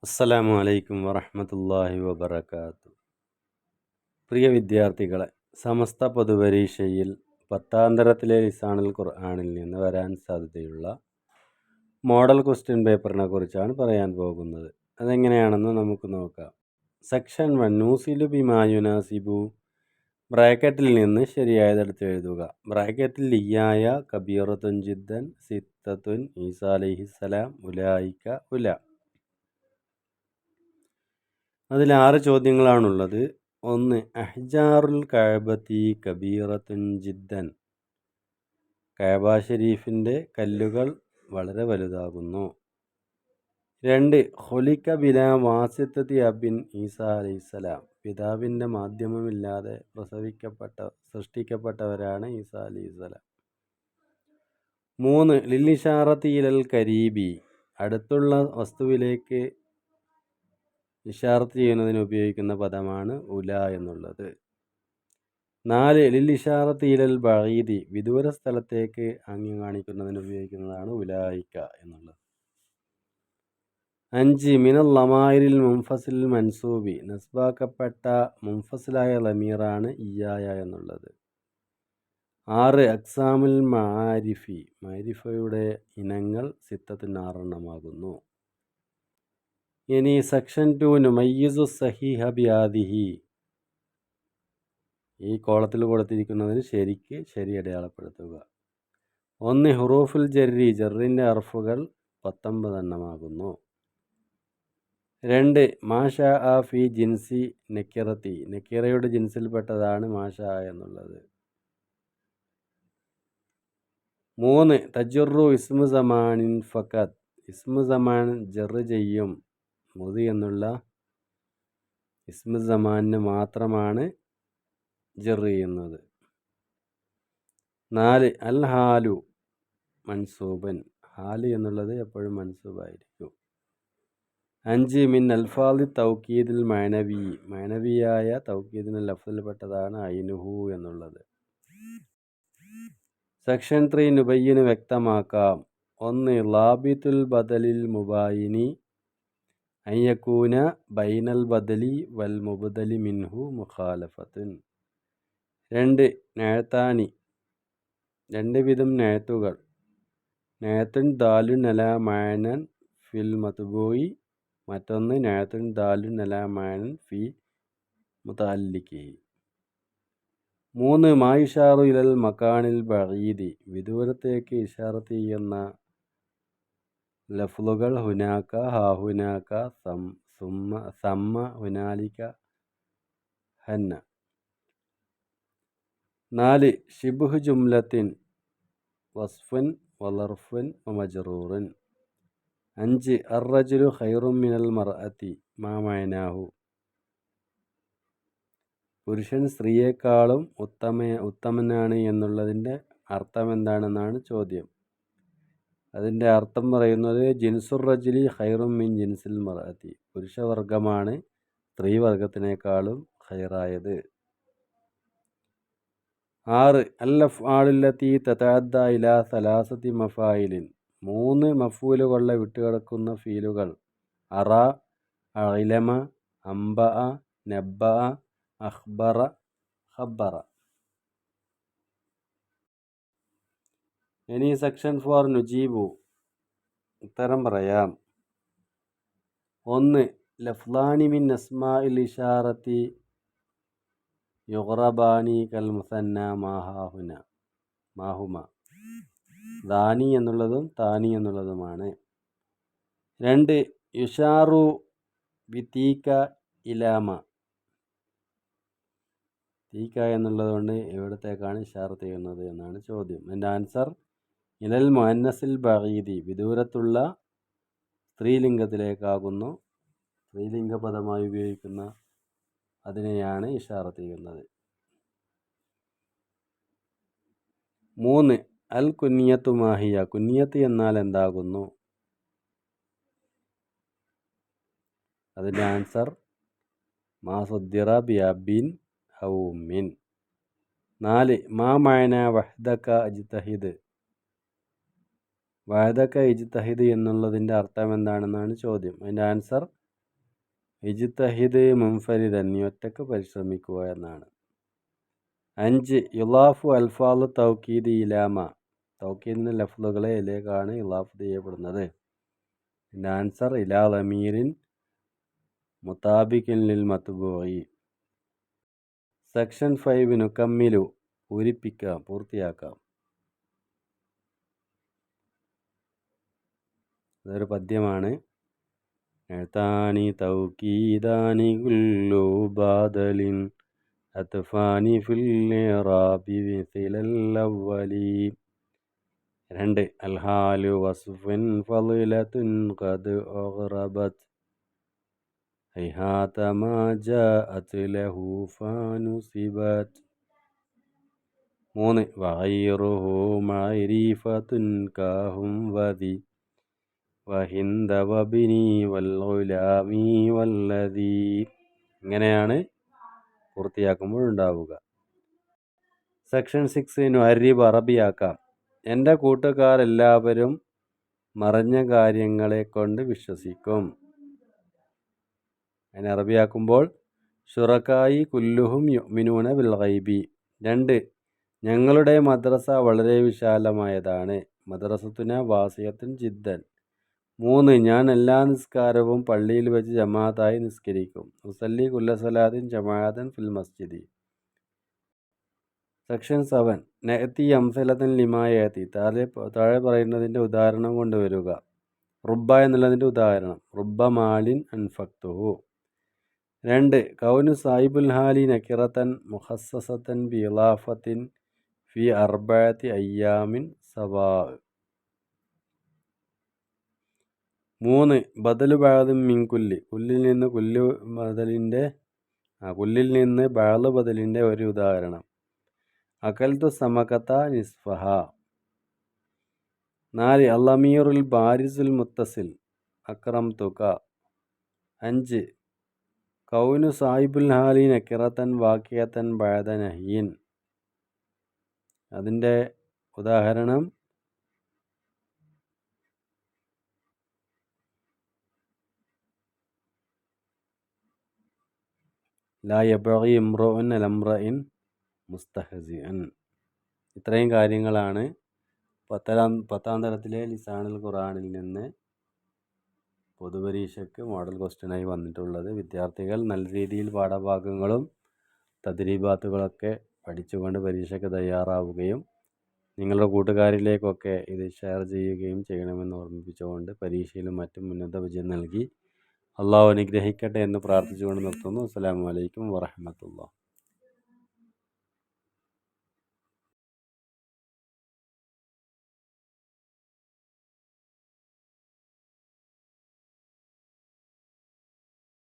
അസ്സലാമു അലൈക്കും വറഹ്മത്തുള്ളാഹി വബറകാതുഹു. പ്രിയ വിദ്യാർത്ഥികളെ, സമസ്ത പൊതുപരീക്ഷയിൽ പത്താന്തരത്തിലെ ലിസാനുൽ ഖുർആനിൽ നിന്ന് വരാൻ സാധ്യതയുള്ള മോഡൽ ക്വസ്റ്റ്യൻ പേപ്പറിനെ കുറിച്ചാണ് പറയാൻ പോകുന്നത്. അതെങ്ങനെയാണെന്ന് നമുക്ക് നോക്കാം. സെക്ഷൻ 1 നൂസിലു ബിമാ യുനാസിബു. ബ്രാക്കറ്റിൽ നിന്ന് ശരിയായതെടുത്ത് എഴുതുക. ബ്രാക്കറ്റിൽ ലിയായ കബീറത്തുൻ ജിദ്ദൻ സിത്തത്തുൻ ഈസ അലൈഹിസ്സലാം ഉലായിക ഉല. അതിൽ 6 ചോദ്യങ്ങളാണുള്ളത്. 1. അഹ്ജാറുൽ കഅബത്തി കബീറത്തുൻ ജിദ്ദൻ. കഅബ ഷരീഫിൻ്റെ കല്ലുകൾ വളരെ വലുതാകുന്നു. 2. ഖുലിക ബിലാ വാസിത്തതി അബിൻ ഈസ അലൈഹിസ്സലാം. പിതാവിൻ്റെ മാധ്യമമില്ലാതെ സൃഷ്ടിക്കപ്പെട്ടവരാണ് ഈസ അലൈഹിസ്സലാം. 3. ലില്ലിഷാറത്തി ഇലൽ കരീബി. അടുത്തുള്ള വസ്തുവിലേക്ക് ഇഷാറത്ത് ചെയ്യുന്നതിന് ഉപയോഗിക്കുന്ന പദമാണ് ഉല എന്നുള്ളത്. 4. ലില്ലിഷാറത്ത് ഇലൽ ബഈദി. വിദൂര സ്ഥലത്തേക്ക് ആംഗ്യം കാണിക്കുന്നതിന് ഉപയോഗിക്കുന്നതാണ് ഉലായിക എന്നുള്ളത്. 5. മിനൽ ലമായിരിൽ മുൻഫസിൽ മൻസൂബി. നസ്ബാക്കപ്പെട്ട മുൻഫസിലായ ലമീറാണ് ഇയായ എന്നുള്ളത്. 6. അക്സാമുൽ മആരിഫി. മഅരിഫയുടെ ഇനങ്ങൾ സിത്തത്തുൻ 6 ഇനി സെക്ഷൻ 2 നുമയ്യിസു സഹീഹ ബിഹാദിഹി. ഈ കോളത്തിൽ കൊടുത്തിരിക്കുന്നതിന് ശരി അടയാളപ്പെടുത്തുക. 1. ഹുറൂഫുൽ ജർരി. ജറിൻ്റെ ഹർഫുകൾ 19 2. മാഷാ ആ ഫി ജിൻസി നക്കിറത്തി. നക്കിറയുടെ ജിൻസിൽപ്പെട്ടതാണ് മാഷാ എന്നുള്ളത്. 3. തജുറു ഇസ്മു സമാനിൻ ഫഖത്ത്. ഇസ്മു സമാൻ ജറ് ചെയ്യും. മുതി എന്നുള്ള ഇസ്മു സമാനിന് മാത്രമാണ് ജറ് ചെയ്യുന്നത്. 4. അൽ ഹാലു മൻസൂബൻ. ഹാല് എന്നുള്ളത് എപ്പോഴും മൻസൂബായിരിക്കും. 5. മിൻ അൽഫാദി തൗക്കീദിൽ മഅനവി. മഅനവിയായ തൗക്കീദിന് ലഫ്സിൽപ്പെട്ടതാണ് ഐനുഹു എന്നുള്ളത്. സെക്ഷൻ 3 നുബയ്യിന് വ്യക്തമാക്കാം. 1. ലാബിത്തുൽ ബദലിൽ മുബായിനി അയ്യക്കൂന ബൈനൽ ബദലി വൽ മുബദലി മിൻഹു മുഖാലഫത്തുൻ. 2. നഅ്താനി. 2 വിധം നഅ്തുകൾ. നഅ്തുൻ ദാലുൻ അലാ മഅനൻ ഫിൽ മത്ബൂഇ. മറ്റൊന്ന് നഅ്തുൻ ദാലുൻ അലാ മഅനൻ ഫി മുതഅല്ലിഖിഹി. 3. മാ യുഷാറു ഇലൽ മക്കാനിൽ ബഈദി. വിദൂരത്തേക്ക് ഇഷാറത്ത് ചെയ്യുന്ന ലഫ്ളുകൾ ഹുനാക, ഹാഹുനാക, സമ്മ, ഹുനാലിക, ഹന്ന. 4. ശിബ്ഹു ജുംലത്തിൻ വസ്ഫുൻ വലർഫുൻ വമജ്റൂറുൻ. 5. അർറജുലു ഖൈറും മിനൽ മർഅത്തി മാ മഅനാഹു. പുരുഷൻ സ്ത്രീയേക്കാളും ഉത്തമനാണ് എന്നുള്ളതിൻ്റെ അർത്ഥം എന്താണെന്നാണ് ചോദ്യം. അതിൻ്റെ അർത്ഥം പറയുന്നത് ജിൻസുർ റജുലി ഖൈറും മിൻ ജിൻസിൽ മർഅത്തി. പുരുഷവർഗമാണ് സ്ത്രീവർഗത്തിനേക്കാളും ഖൈറായത്. 6. അൽ അഫ്ആലുല്ലത്തി തതഅദ്ദ ഇലാ സലാസത്തി മഫായിലിൻ. 3 മഫ്ഊലുകളെ വിട്ടുകിടക്കുന്ന ഫീലുകൾ. അറ, അഇലമ, അംബഅ, നബ്ബഅ, അഖ്ബറ, ഖബ്ബറ. ഇനി സെക്ഷൻ 4 നുജീബു. ഉത്തരം പറയാം. 1. ലഫ്ളാനി മിൻ അസ്മാഇൽ ഇഷാറത്തി യുഗ്റബാനി കൽ മുസന്ന മാഹുമ. ദാനി എന്നുള്ളതും താനി എന്നുള്ളതുമാണ്. 2. യുഷാറു ബിതീക ഇലാമ. തീക്ക എന്നുള്ളതുകൊണ്ട് എവിടത്തേക്കാണ് ഇഷാറത്ത് ചെയ്യുന്നത് എന്നാണ് ചോദ്യം. എൻ്റെ ആൻസർ ഇലൽ മുഅന്നസിൽ ബഈദി. വിദൂരത്തുള്ള സ്ത്രീലിംഗത്തിലേക്കാകുന്നു. സ്ത്രീലിംഗ പദമായി ഉപയോഗിക്കുന്ന അതിനെയാണ് ഇഷാറത്ത് ചെയ്യുന്നത്. 3. അൽ കുന്നിയത്തു മാഹിയ. കുന്നിയത്ത് എന്നാൽ എന്താകുന്നു? അതിൻ്റെ ആൻസർ മാ സുദ്ദിറ ബി അബിൻ ഔ ഉമ്മിൻ. 4. മാ മഅന വഹ്ദക ഇജ്തഹിദ്. വഹ്ദക ഇജ്തഹിദ് എന്നുള്ളതിൻ്റെ അർത്ഥം എന്താണെന്നാണ് ചോദ്യം. അതിൻ്റെ ആൻസർ ഇജ്തഹിദ് മുൻഫരിദൻ, നീ ഒറ്റക്ക് പരിശ്രമിക്കുക എന്നാണ്. 5 യുലാഫു അൽഫാലു തൗക്കീദ് ഇലാമ, തൗക്കീദിൻ്റെ ലഫ്ലുകളെ ഇതിലേക്കാണ് ഇലാഫ് ചെയ്യപ്പെടുന്നത്. ഇതിൻ്റെ ആൻസർ ഇലാ ലമീരിൻ മുതാബിഖിൻ ലിൽ മത്ബൂഇ. സെക്ഷൻ 5 നുകമ്മിലു, പൂരിപ്പിക്കാം, പൂർത്തിയാക്കാം. ഇതൊരു പദ്യമാണ്. എഴുത്താനി തൗക്കീദാനി കുല്ലു ബാദലിൻ അത്ഫാനി ഫിൽ ഇറാബി മിസ്ലൽ അവ്വലി. 2 അൽഹാലു വസ്ഫൻ ഫളിലത്തുൻ ഖദ് ഉഗ്റബത് ഹൈഹാത മാ ജാഅത് ലഹു ഫാനുസിബത്. 3 വഗൈറുഹു മഅരിഫത്തുൻ കാഹും വദി വഹിന്ദ വബിനി വൽ ഗുലാമി വല്ലദി. ഇങ്ങനെയാണ് പൂർത്തിയാക്കുമ്പോൾ ഉണ്ടാവുക. സെക്ഷൻ 6 നുഅരിബ്, അറബിയാക്കാം. എൻ്റെ കൂട്ടുകാർ എല്ലാവരും മറഞ്ഞ കാര്യങ്ങളെ കൊണ്ട് വിശ്വസിക്കും. അതിനെ അറബിയാക്കുമ്പോൾ ശുറക്കായി കുല്ലുഹും യുഅ്മിനൂന ബിൽ ഗൈബി. 2 ഞങ്ങളുടെ മദ്രസ വളരെ വിശാലമായതാണ്. മദ്രസത്തുന വാസിയത്തുൻ ജിദ്ദൻ. 3 ഞാൻ എല്ലാ നിസ്കാരവും പള്ളിയിൽ വെച്ച് ജമാഅത്തായി നിസ്കരിക്കും. ഉസല്ലി കുല്ല സലാത്തിൻ ജമാഅത്തൻ ഫിൽ മസ്ജിദി. സെക്ഷൻ 7 നഅതി അംസലത്തൻ ലിമായതി, താഴെ പറയുന്നതിൻ്റെ ഉദാഹരണം കൊണ്ടുവരിക. റുബ്ബ എന്നുള്ളതിൻ്റെ ഉദാഹരണം റുബ്ബ മാലിൻ അൻഫക്തുഹു. 2 കൗനു സാഹിബുൽ ഹാലി നക്കിറത്തൻ മുഖസ്സസത്തൻ ബി ഇളാഫത്തിൻ ഫി അർബഅത്തി അയ്യാമിൻ സവാ. 3 ബദലു ബഅദിൻ മിൻ കുല്ലി, കുല്ലിൽ നിന്ന് ബഅദ് ബദലിൻ്റെ ഒരു ഉദാഹരണം. അകൽത്തു സമകത നിസ്ഫഹ. 4 അല്ലമീറുൽ ബാരിസുൽ മുത്തസിൽ അക്രംതുക. 5 കൗനു സാഹിബുൽ ഹാലി നക്കിറത്തൻ വാക്കിയത്തൻ ബഅദ നഹ്യിൻ. അതിൻ്റെ ഉദാഹരണം ലാ യബ്ഗി ഇംറുഉൻ അലംറഇൻ മുസ്തഹ്സിഅൻ. ഇത്രയും കാര്യങ്ങളാണ് 10ാം തരത്തിലെ ലിസാനുൽ ഖുർആനിൽ നിന്ന് പൊതുപരീക്ഷയ്ക്ക് മോഡൽ ക്വസ്റ്റ്യനായി വന്നിട്ടുള്ളത്. വിദ്യാർത്ഥികൾ നല്ല രീതിയിൽ പാഠഭാഗങ്ങളും തദ്രീബാത്തുകളൊക്കെ പഠിച്ചുകൊണ്ട് പരീക്ഷയ്ക്ക് തയ്യാറാവുകയും നിങ്ങളുടെ കൂട്ടുകാരിലേക്കൊക്കെ ഇത് ഷെയർ ചെയ്യുകയും ചെയ്യണമെന്ന് ഓർമ്മിപ്പിച്ചുകൊണ്ട് പരീക്ഷയിലും മറ്റും ഉന്നത വിജയം നൽകി അള്ളാഹു അനുഗ്രഹിക്കട്ടെ എന്ന് പ്രാർത്ഥിച്ചുകൊണ്ട് നിർത്തുന്നു. അസ്സലാമു അലൈക്കും വറഹ്മത്തുള്ളാഹി.